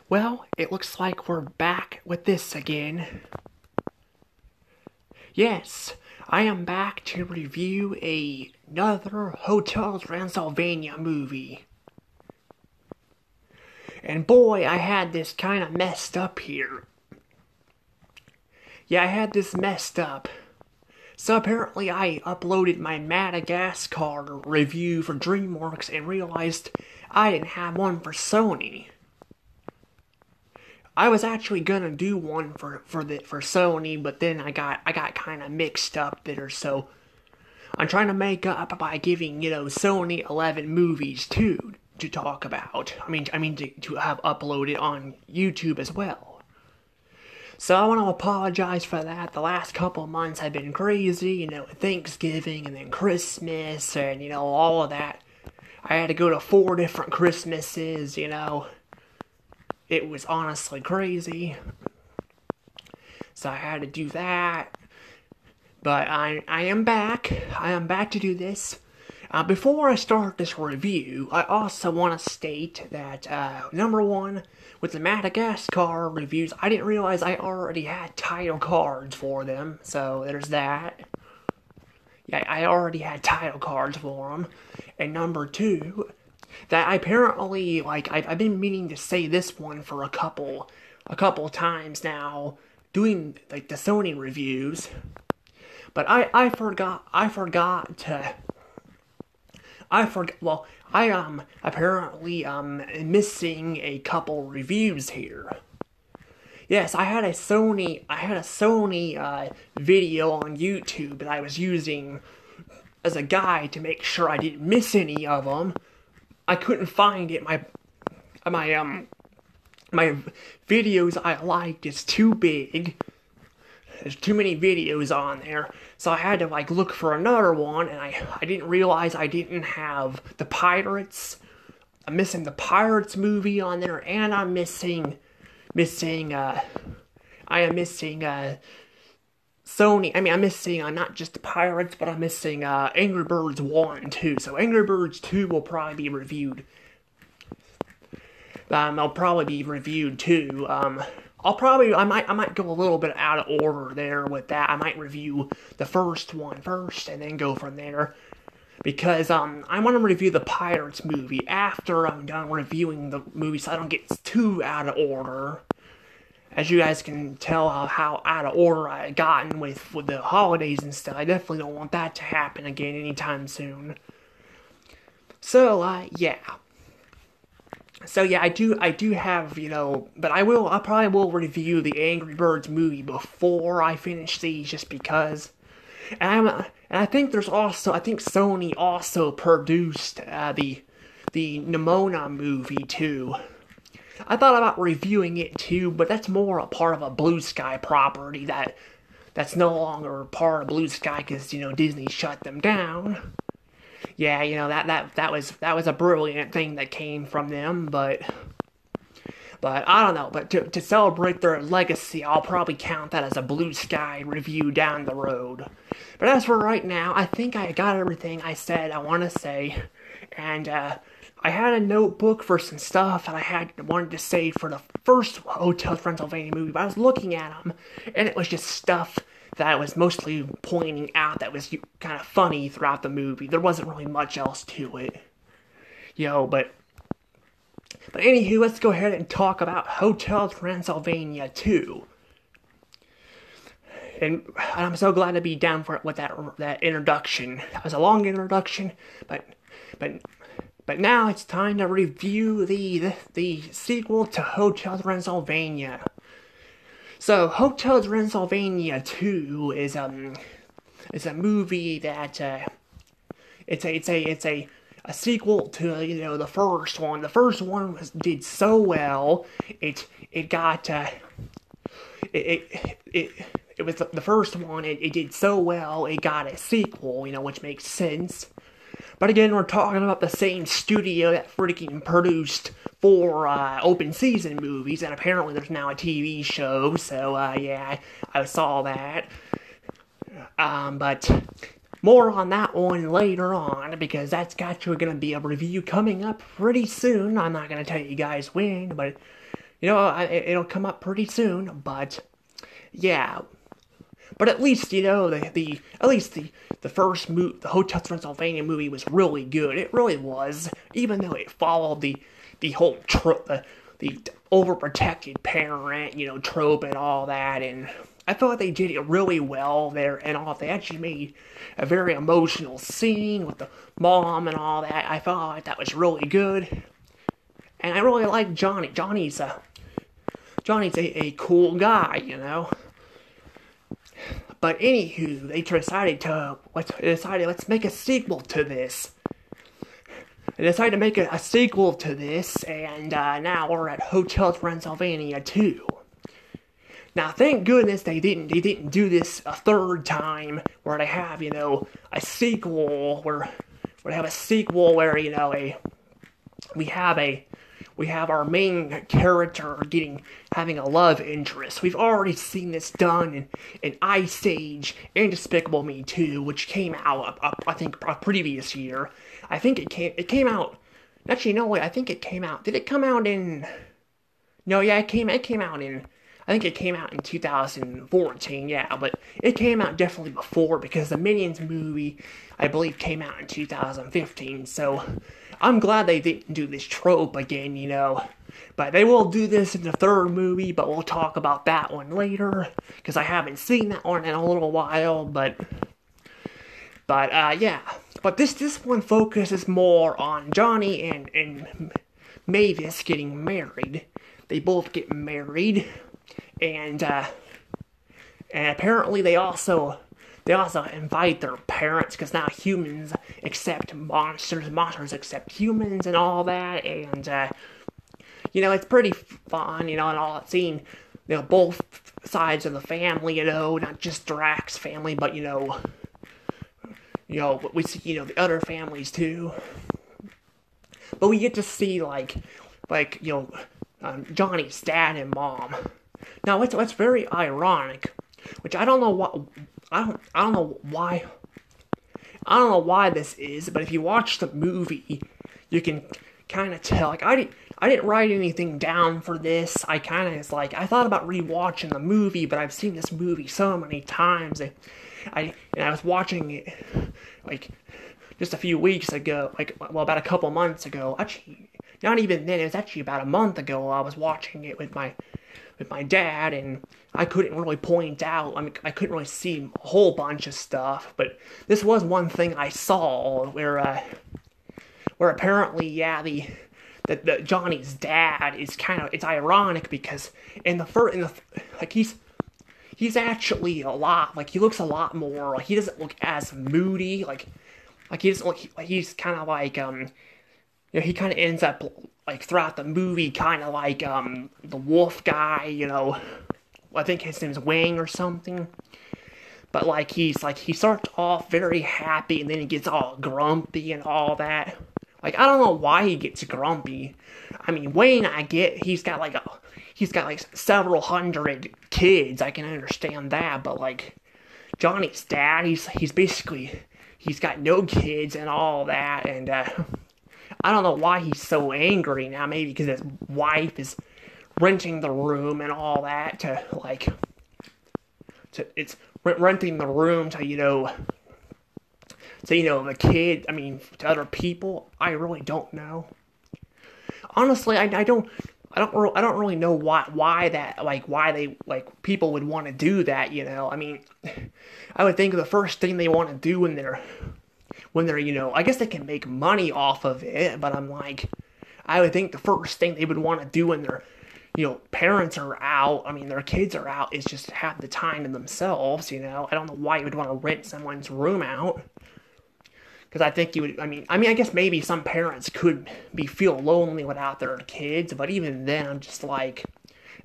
Well, it looks like we're back with this again. Yes, I am back to review another Hotel Transylvania movie. And boy, I had this kind of messed up here. Yeah, I had this messed up. So apparently I uploaded my Madagascar review for DreamWorks and realized I didn't have one for Sony. I was actually gonna do one for Sony, but then I got kind of mixed up there. So I'm trying to make up by giving Sony 11 movies too to talk about. I mean to have uploaded on YouTube as well. So I want to apologize for that. The last couple months have been crazy. Thanksgiving and then Christmas and all of that. I had to go to 4 different Christmases. It was honestly crazy. So I had to do that. But I am back. I am back to do this. Before I start this review, I also want to state that, number one, with the Madagascar reviews, I didn't realize I already had title cards for them. So there's that. Yeah, I already had title cards for them. And number two, that I apparently, I've been meaning to say this one for a couple times now, doing, the Sony reviews, but I am apparently, missing a couple reviews here. Yes, I had a Sony video on YouTube that I was using as a guide to make sure I didn't miss any of them. I couldn't find it. My videos I liked is too big. There's too many videos on there. So I had to look for another one, and I didn't realize I didn't have the Pirates. I'm missing the Pirates movie on there, and I'm missing Sony. I'm missing not just the Pirates, but I'm missing Angry Birds 1 and 2. So Angry Birds 2 will probably be reviewed. I'll probably be reviewed too. I might go a little bit out of order there with that. I might review the first one first and then go from there. Because I want to review the Pirates movie after I'm done reviewing the movie so I don't get too out of order. As you guys can tell how out of order I gotten with the holidays and stuff. I definitely don't want that to happen again anytime soon. So, yeah. So, yeah, I do have, but I probably will review the Angry Birds movie before I finish these just because. And I think Sony also produced the Nimona movie too. I thought about reviewing it too, but that's more a part of a Blue Sky property that's no longer part of Blue Sky because Disney shut them down. Yeah, that was a brilliant thing that came from them, but I don't know. But to celebrate their legacy, I'll probably count that as a Blue Sky review down the road. But as for right now, I think I got everything I said I want to say, and I had a notebook for some stuff that I wanted to say for the first Hotel Transylvania movie, but I was looking at them, and it was just stuff that I was mostly pointing out that was kind of funny throughout the movie. There wasn't really much else to it. But anywho, let's go ahead and talk about Hotel Transylvania 2. And I'm so glad to be down for it with that introduction. That was a long introduction, but now it's time to review the sequel to Hotel Transylvania. So Hotel Transylvania 2 is a movie that it's a sequel to the first one. The first one did so well. It was the first one. It did so well. It got a sequel, which makes sense. But again, we're talking about the same studio that freaking produced 4 open season movies, and apparently there's now a TV show, so yeah, I saw that. But more on that one later on, because that's actually going to be a review coming up pretty soon. I'm not going to tell you guys when, but it'll come up pretty soon. But yeah, but at least the first the Hotel Transylvania movie was really good. It really was, even though it followed the whole the overprotected parent, trope and all that. And I felt like they did it really well there, and all. They actually made a very emotional scene with the mom and all that. I felt like that was really good, and I really like Johnny. Johnny's a cool guy. But anywho, they decided let's make a sequel to this. They decided to make a sequel to this, and now we're at Hotel Transylvania 2. Now, thank goodness they didn't do this a third time, where they have a sequel where we have our main character having a love interest. We've already seen this done in Ice Age and Despicable Me 2, which came out, I think, a previous year. I think it came out. Actually, no, wait. I think it came out. Did it come out in? No, yeah, it came out in. I think it came out in 2014. Yeah, but it came out definitely before, because the Minions movie, I believe, came out in 2015. So I'm glad they didn't do this trope again, But they will do this in the third movie, but we'll talk about that one later, because I haven't seen that one in a little while. But yeah. But this one focuses more on Johnny and Mavis getting married. They both get married, and apparently they also invite their parents, because now humans accept monsters accept humans and all that. And it's pretty fun, and all that, seeing both sides of the family, not just Drax's family, but we see the other families too. But we get to see Johnny's dad and mom. Now what's very ironic, which I don't know why this is, but if you watch the movie, you can kind of tell. I didn't write anything down for this. I thought about rewatching the movie, but I've seen this movie so many times, and I was watching it just a few weeks ago, about a couple months ago. Actually, not even then. It was actually about a month ago. I was watching it with my dad, and I couldn't really point out. I couldn't really see a whole bunch of stuff, but this was one thing I saw where apparently, the Johnny's dad is it's ironic, because he's actually a lot, he looks a lot more, he doesn't look as moody, he doesn't look, he's kind of he kind of ends up, throughout the movie, kind of the wolf guy, I think his name's Wang or something, but he starts off very happy, and then he gets all grumpy and all that. I don't know why he gets grumpy. I mean, Wayne, I get, he's got several hundred kids. I can understand that, but Johnny's dad, he's basically, he's got no kids and all that, and I don't know why he's so angry now. Maybe because his wife is renting the room and all that it's renting the room to the kid, to other people. I really don't know. Honestly, I don't really know why they people would want to do that. I would think the first thing they want to do when they're I guess they can make money off of it, but I would think the first thing they would want to do when their parents are out, their kids are out, is just have the time to themselves. I don't know why you would want to rent someone's room out. Because I think you would, I guess maybe some parents could feel lonely without their kids, but even then, I'm just I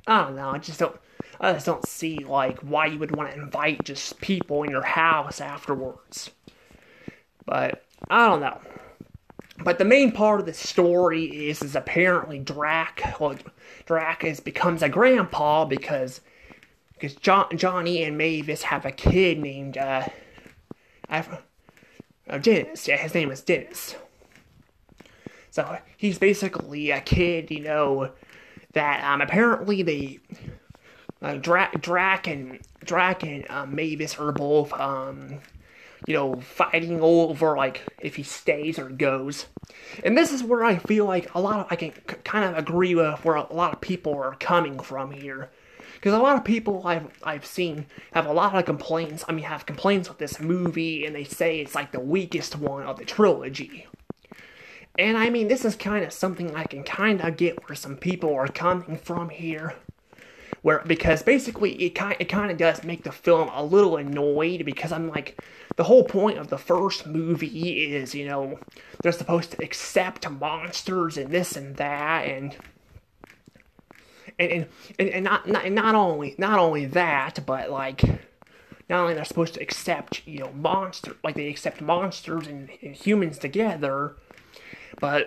don't know, I just don't see, why you would want to invite just people in your house afterwards. But, I don't know. But the main part of the story is apparently Drac becomes a grandpa because Johnny and Mavis have a kid named, Dennis. Yeah, his name is Dennis. So he's basically a kid, that apparently they Drac and Mavis are both fighting over like if he stays or goes. And this is where I feel like I can kind of agree with where a lot of people are coming from here. Because a lot of people I've seen have a lot of complaints. I mean, have complaints with this movie, and they say it's like the weakest one of the trilogy. And I mean, this is kind of something I can kind of get where some people are coming from here. Because basically it kind of does make the film a little annoyed, because I'm like, the whole point of the first movie is, they're supposed to accept monsters and this and that, and not only that, but like, not only they're supposed to accept monsters, like they accept monsters and humans together, but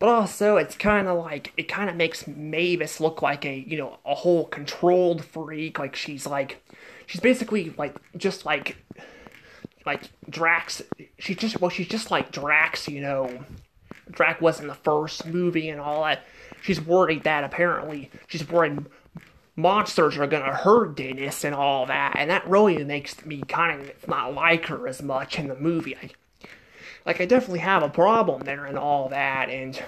also it's kind of like, it kind of makes Mavis look like a whole controlled freak. Like she's basically like just like Drax. She's just like Drax. Drax was in the first movie and all that. She's worried monsters are gonna hurt Dennis and all that, and that really makes me kind of not like her as much in the movie. I definitely have a problem there and all that, and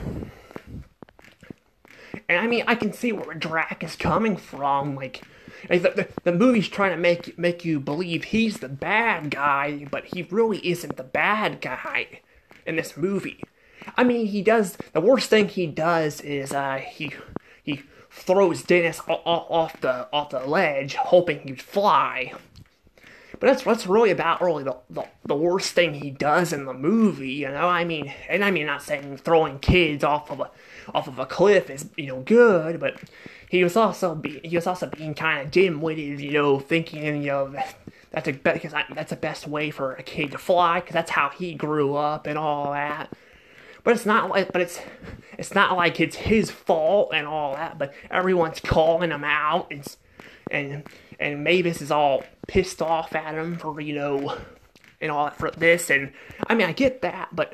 I mean, I can see where Drac is coming from. Like the movie's trying to make you believe he's the bad guy, but he really isn't the bad guy in this movie. I mean, the worst thing he does is he throws Dennis off the ledge, hoping he'd fly. But that's really about the worst thing he does in the movie, I mean, and I mean, not saying throwing kids off of a cliff is good, but he was also being kind of dim-witted, thinking that's the best way for a kid to fly, because that's how he grew up and all that. But it's not like it's his fault and all that. But everyone's calling him out, and Mavis is all pissed off at him for and all that for this. And I mean, I get that, but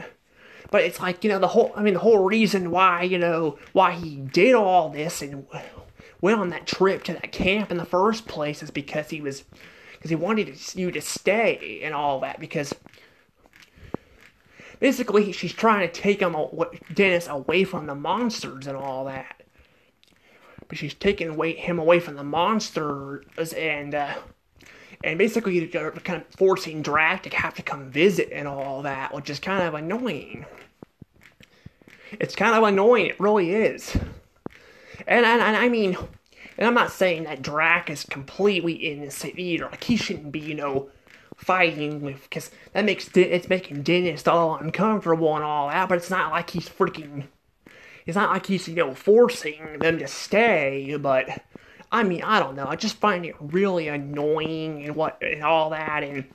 it's like the whole reason why he did all this and went on that trip to that camp in the first place is because he wanted you to stay and all that, because basically she's trying to take Dennis away from the monsters and all that. But she's taking him away from the monsters, and basically kind of forcing Drac to have to come visit and all that, which is kind of annoying. It's kind of annoying, it really is. And I mean, and I'm not saying that Drac is completely innocent either. Like, he shouldn't be, fighting with, because it's making Dennis all uncomfortable and all that, but it's not like he's forcing them to stay. But I mean, I don't know, I just find it really annoying and all that, and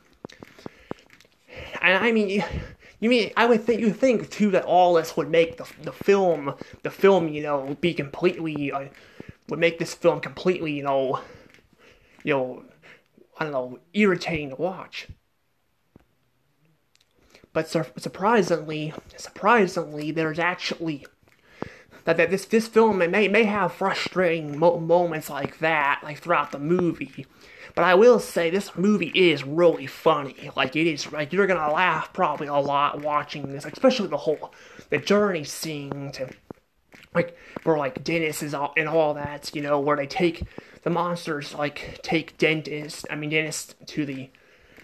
I mean, you think too that all this would make the film be completely would make this film completely I don't know, irritating to watch. But surprisingly, there's actually that this film may have frustrating moments like that, like throughout the movie. But I will say this movie is really funny. Like, it is, like, you're gonna laugh probably a lot watching this, like, especially the journey scene to, like, where like Dennis is all that, where they take the monsters, like, take Dennis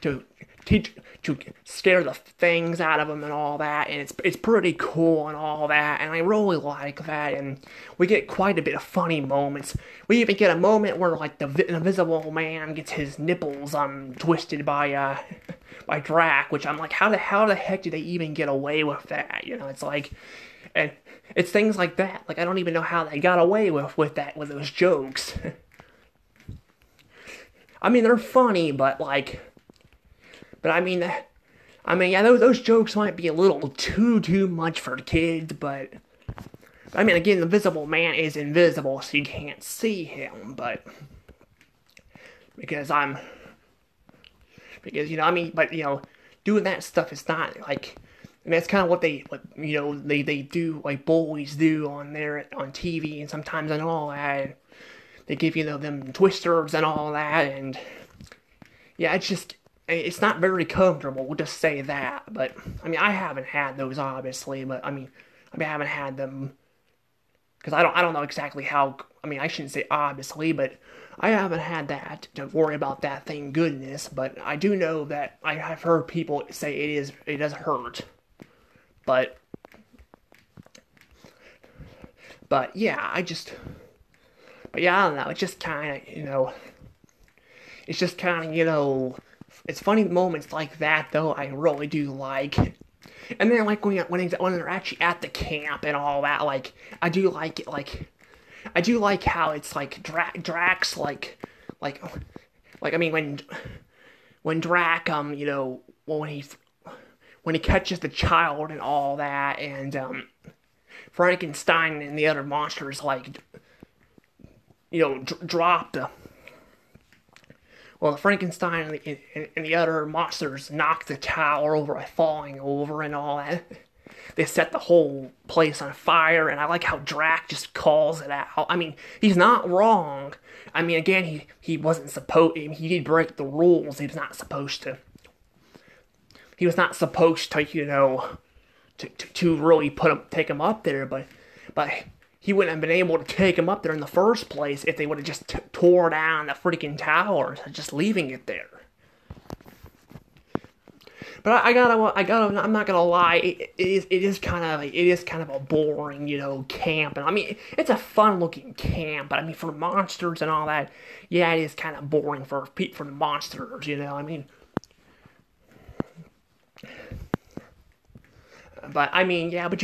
to scare the things out of him and all that, and it's pretty cool and all that, and I really like that, and we get quite a bit of funny moments. We even get a moment where, like, the Invisible Man gets his nipples twisted by Drac, which I'm like, how the heck did they even get away with that? It's like, and it's things like that. Like, I don't even know how they got away with those jokes. I mean, they're funny, but I mean, yeah, those jokes might be a little too much for kids, but I mean, again, the Invisible Man is invisible, so you can't see him, but doing that stuff is not, like, And that's kind of what they do, like bullies do on there on TV and sometimes and all that. They give them twisters and all that, and yeah, it's not very comfortable. We'll just say that. But I mean, I haven't had those obviously, but I haven't had them because I don't know exactly how. I mean, I shouldn't say obviously, but I haven't had that to worry about that. Thank goodness. But I do know that I have heard people say it does hurt. But but yeah, but yeah, I don't know. It's just kind of it's just kind of it's funny moments like that though. I really do like. And then like when they're actually at the camp and all that, like I do like it. Like I do like how it's like Drax like I mean when Drac when he catches the child and all that, and Frankenstein and the other monsters like drop the well, the Frankenstein and the other monsters knock the tower over by falling over and all that. They set the whole place on fire, and I like how Drac just calls it out. I mean, he's not wrong. I mean, again, he wasn't supposed. He did break the rules. He was not supposed to. He was not supposed to, to really take him up there, but he wouldn't have been able to take him up there in the first place if they would have just tore down the freaking tower, just leaving it there. But I'm not gonna lie, it is kind of a boring, camp, and I mean, it's a fun looking camp, but I mean, for monsters and all that, yeah, it is kind of boring for the monsters, I mean. But I mean, yeah, but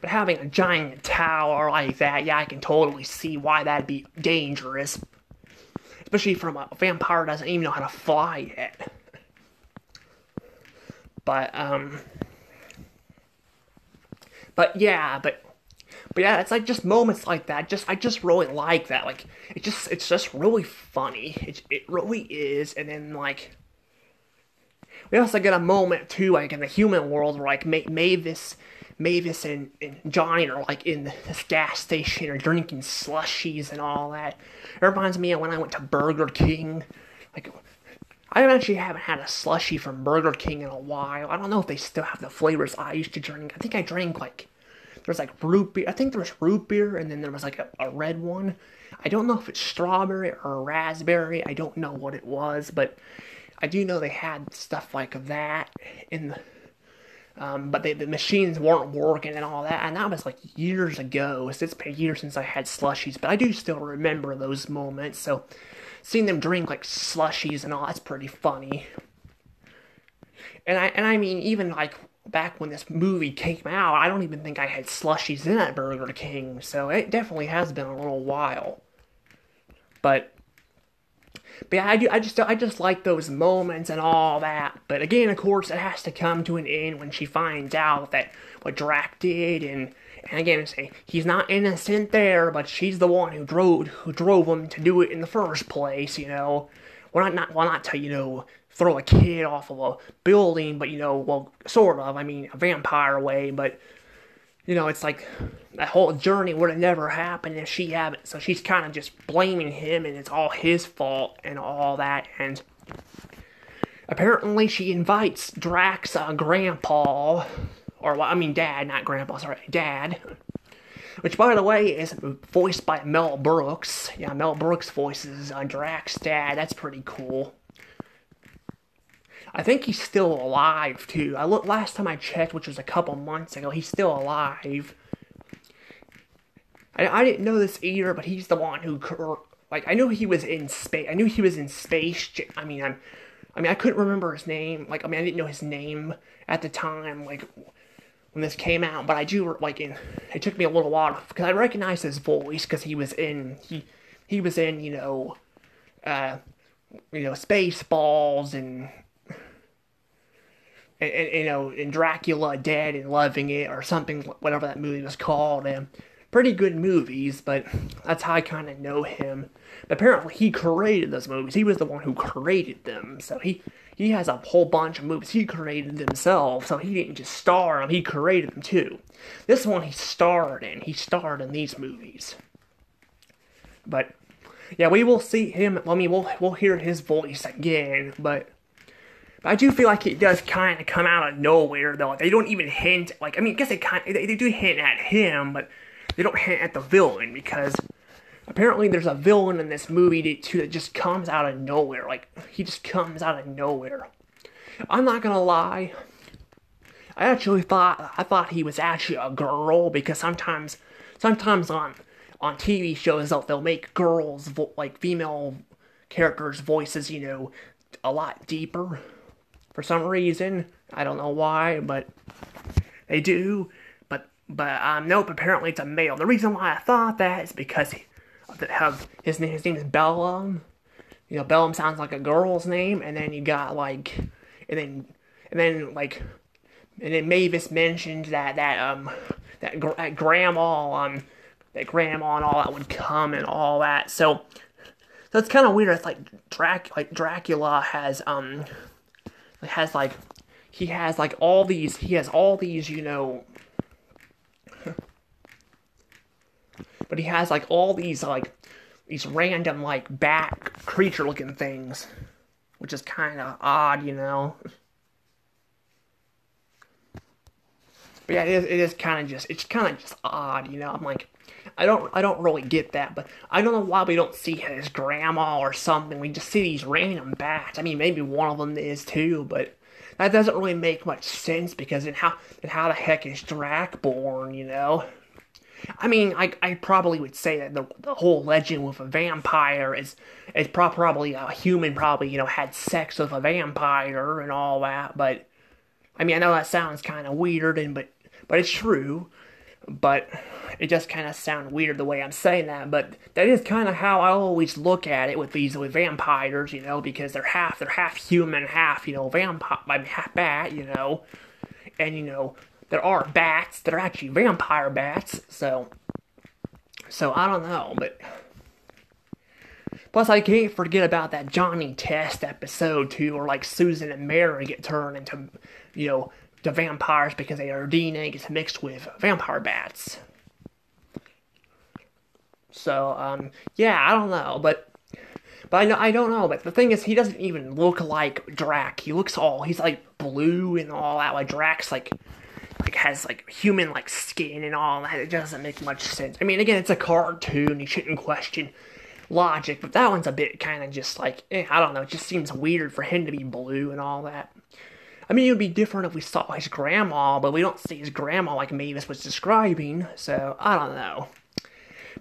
having a giant tower like that, yeah, I can totally see why that'd be dangerous, especially from a vampire who doesn't even know how to fly yet. But yeah, it's like just moments like that. I just really like that. Like it's just really funny. It really is. And then like we also get a moment too, like in the human world, where like Mavis and Johnny are like in this gas station or drinking slushies and all that. It reminds me of when I went to Burger King. Like I actually haven't had a slushie from Burger King in a while. I don't know if they still have the flavors I used to drink. I think I drank like there's like root beer. I think there was root beer, and then there was like a red one. I don't know if it's strawberry or raspberry. I don't know what it was, but I do know they had stuff like that in the. But the machines weren't working and all that, and that was like years ago. So it's been years since I had slushies, but I do still remember those moments. So seeing them drink like slushies and all, that's pretty funny. And I mean, even like back when this movie came out, I don't even think I had slushies in at Burger King. So it definitely has been a little while. But yeah, I just like those moments and all that. But again, of course, it has to come to an end when she finds out that what Drac did, and again, say he's not innocent there, but she's the one who drove him to do it in the first place. Well, not to throw a kid off of a building, but well, sort of. I mean, a vampire way, but it's like that whole journey would have never happened if she hadn't. So she's kind of just blaming him, and it's all his fault and all that. And apparently, she invites Drax, grandpa, dad, not grandpa, sorry, dad. Which, by the way, is voiced by Mel Brooks. Yeah, Mel Brooks voices Drax' dad. That's pretty cool. I think he's still alive, too. I looked last time I checked, which was a couple months ago. He's still alive. I didn't know this either, but he's the one who, I knew he was in space. I knew he was in space. I couldn't remember his name. I didn't know his name at the time, when this came out. But I do, it took me a little while, because I recognized his voice, because he was in, Spaceballs and Dracula Dead and Loving It or something, whatever that movie was called. And pretty good movies, but that's how I kind of know him. But apparently he created those movies. He was the one who created them, so he has a whole bunch of movies he created himself, so he didn't just star in them, he created them too. This one he starred in. He starred in these movies. But yeah, we will see him. I mean, we'll hear his voice again, but I do feel like it does kind of come out of nowhere, though. They don't even hint. Like, I mean, I guess they do hint at him, but they don't hint at the villain, because apparently there's a villain in this movie too that just comes out of nowhere. Like, he just comes out of nowhere. I'm not gonna lie. I thought he was actually a girl, because sometimes on TV shows they'll make girls like female characters' voices, a lot deeper for some reason. I don't know why, but they do. But nope. Apparently it's a male. The reason why I thought that is because his name is Bellum. Bellum sounds like a girl's name, and then you got and then Mavis mentioned that grandma and all that would come and all that. So it's kind of weird. It's like Dracula has all these but he has all these random bat creature looking things, which is kind of odd. But yeah, it is kind of just odd. I'm like, I don't really get that, but I don't know why we don't see his grandma or something. We just see these random bats. I mean, maybe one of them is too, but that doesn't really make much sense, because how the heck is Drac born? I mean, I probably would say that the whole legend with a vampire is probably a human had sex with a vampire and all that, but I mean, I know that sounds kind of weird, but it's true. But it just kind of sounds weird the way I'm saying that. But that is kind of how I always look at it with vampires, because they're half human, half vampire, half bat, and there are bats that are actually vampire bats. So I don't know, but plus I can't forget about that Johnny Test episode too, where Susan and Mary get turned into the vampires because their DNA gets mixed with vampire bats. So, yeah, I don't know, but I don't know, but the thing is, he doesn't even look like Drac. He's blue and all that, Drac's has human skin and all that. It doesn't make much sense. I mean, again, it's a cartoon, you shouldn't question logic, but that one's a bit kind of just I don't know, it just seems weird for him to be blue and all that. I mean, it would be different if we saw his grandma, but we don't see his grandma like Mavis was describing, so I don't know.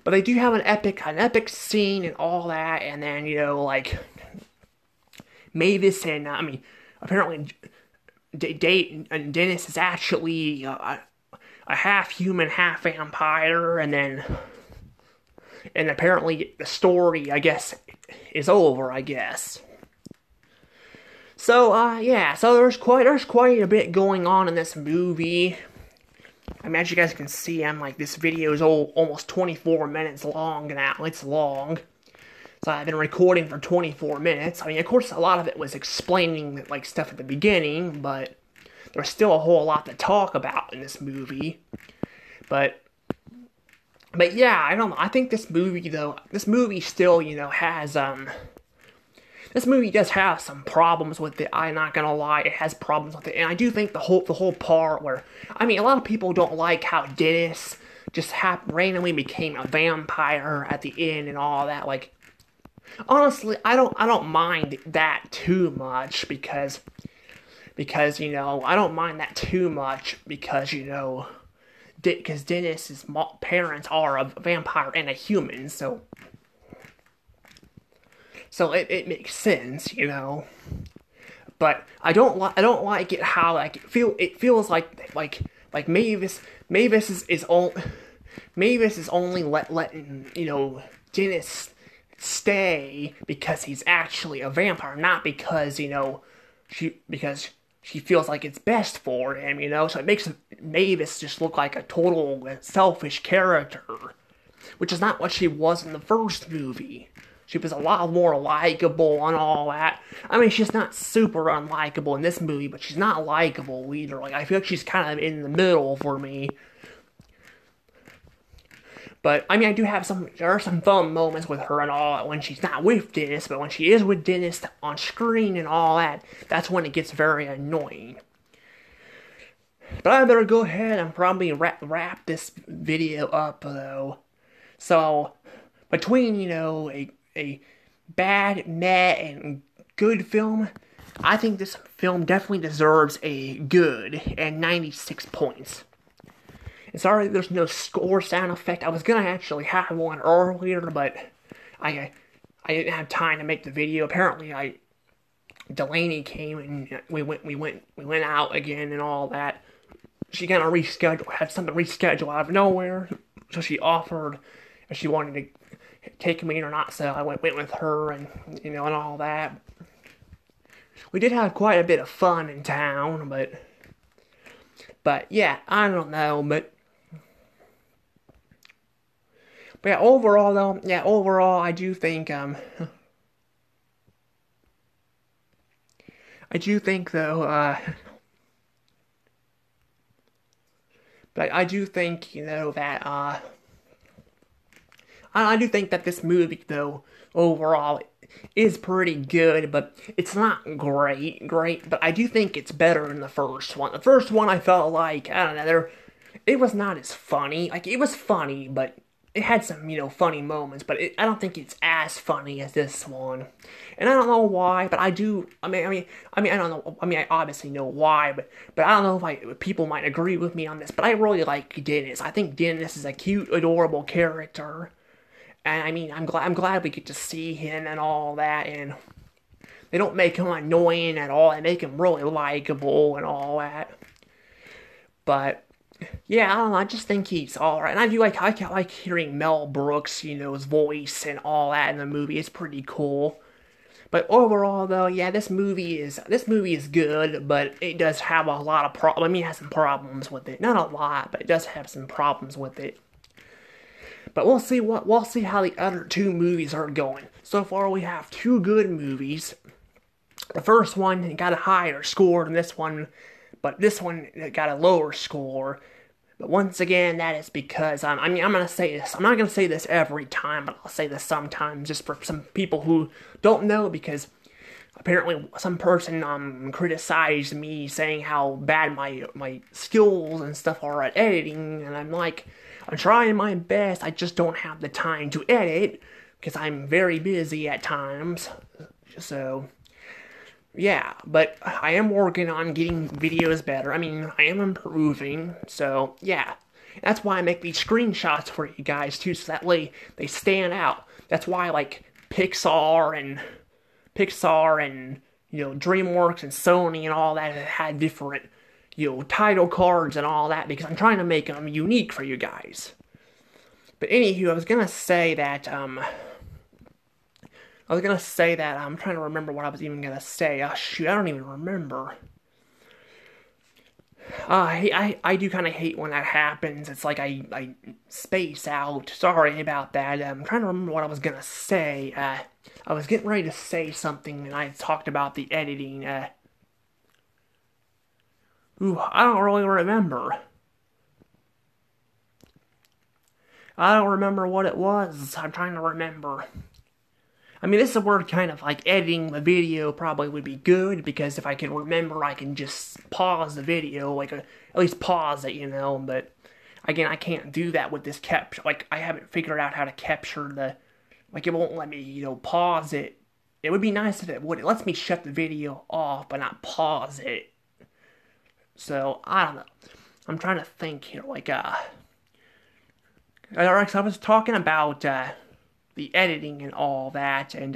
But they do have an epic scene and all that, and then, Mavis and, apparently Dennis is actually a half human, half vampire, and apparently the story, I guess, is over, I guess. So, yeah, so there's quite a bit going on in this movie. I mean, as you guys can see, this video is almost 24 minutes long now. It's long. So I've been recording for 24 minutes. I mean, of course, a lot of it was explaining, stuff at the beginning, but there's still a whole lot to talk about in this movie. But yeah, I don't know. I think this movie still, has, this movie does have some problems with it. I'm not gonna lie, it has problems with it, and I do think the whole part where, a lot of people don't like how Dennis just randomly became a vampire at the end and all that. Honestly, I don't mind that too much because I don't mind that too much because Dennis's parents are a vampire and a human, so it makes sense, But I don't like it how it feels like Mavis is only letting Dennis stay because he's actually a vampire, not because she feels like it's best for him, you know? So it makes Mavis just look like a total selfish character, which is not what she was in the first movie. She was a lot more likable and all that. I mean, she's not super unlikable in this movie, but she's not likable either. Like, I feel like she's kind of in the middle for me. But, I mean, there are some fun moments with her and all when she's not with Dennis, but when she is with Dennis on screen and all that, that's when it gets very annoying. But I better go ahead and probably wrap this video up, though. So, between, you know, a bad, meh, and good film, I think this film definitely deserves a good and 96 points. And sorry there's no score sound effect. I was gonna actually have one earlier, but I didn't have time to make the video. Apparently, Delaney came and we went out again and all that. She kind of had something rescheduled out of nowhere, so she offered if she wanted to take me or not, so I went with her and, you know, and all that. We did have quite a bit of fun in town, but yeah, I don't know, but yeah, overall, I do think, but I do think, you know, that, I do think that this movie, though, overall, is pretty good, but it's not great, but I do think it's better than the first one. The first one, I felt like, I don't know, it was not as funny. Like, it was funny, but it had some, you know, funny moments, but I don't think it's as funny as this one. And I don't know why, but I do, I don't know, I obviously know why, but I don't know if people might agree with me on this, but I really like Dennis. I think Dennis is a cute, adorable character. And I mean, I'm glad we get to see him and all that, and they don't make him annoying at all. They make him really likable and all that. But yeah, I don't know. I just think he's all right, and I like hearing Mel Brooks, you know, his voice and all that in the movie. It's pretty cool. But overall, though, yeah, this movie is good, but it does have a lot of problems. I mean, it has some problems with it. Not a lot, but it does have some problems with it. But we'll see how the other two movies are going. So far, we have two good movies. The first one got a higher score than this one, but this one got a lower score. But once again, that is because I'm gonna say this. I'm not gonna say this every time, but I'll say this sometimes, just for some people who don't know, because apparently some person criticized me saying how bad my skills and stuff are at editing, and I'm like, I'm trying my best, I just don't have the time to edit, because I'm very busy at times, so, yeah, but I am working on getting videos better. I mean, I am improving, so, yeah. That's why I make these screenshots for you guys, too, so that way they stand out. That's why, like, Pixar and, you know, DreamWorks and Sony and all that have had different, you know, title cards and all that, because I'm trying to make them unique for you guys. But anywho, I was gonna say that, I'm trying to remember what I was even gonna say. Oh, shoot, I don't even remember. I do kind of hate when that happens. It's like I space out. Sorry about that. I'm trying to remember what I was gonna say. I was getting ready to say something, and I talked about the editing, I don't really remember. I don't remember what it was. I'm trying to remember. I mean, this is where kind of like editing the video probably would be good, because if I can remember, I can just pause the video, like at least pause it, you know, but again, I can't do that with this capture. Like, I haven't figured out how to capture like, it won't let me, you know, pause it. It would be nice if it would. It lets me shut the video off, but not pause it. So, I don't know. I'm trying to think here, like, alright, so I was talking about, the editing and all that, and,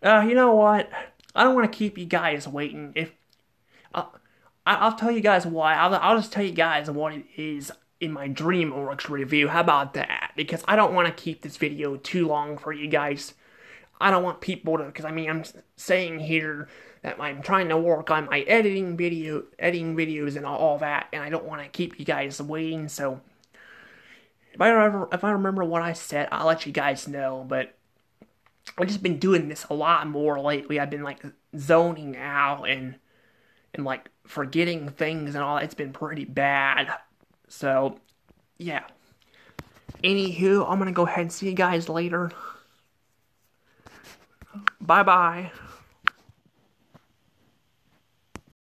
you know what? I don't want to keep you guys waiting. I'll tell you guys why. I'll just tell you guys what it is in my DreamWorks review. How about that? Because I don't want to keep this video too long for you guys. I don't want people to, because I mean, I'm saying here that I'm trying to work on my editing videos and all that, and I don't want to keep you guys waiting. So if I remember what I said, I'll let you guys know. But I've just been doing this a lot more lately. I've been like zoning out and like forgetting things and all that. It's been pretty bad. So yeah. Anywho, I'm gonna go ahead and see you guys later. Bye bye.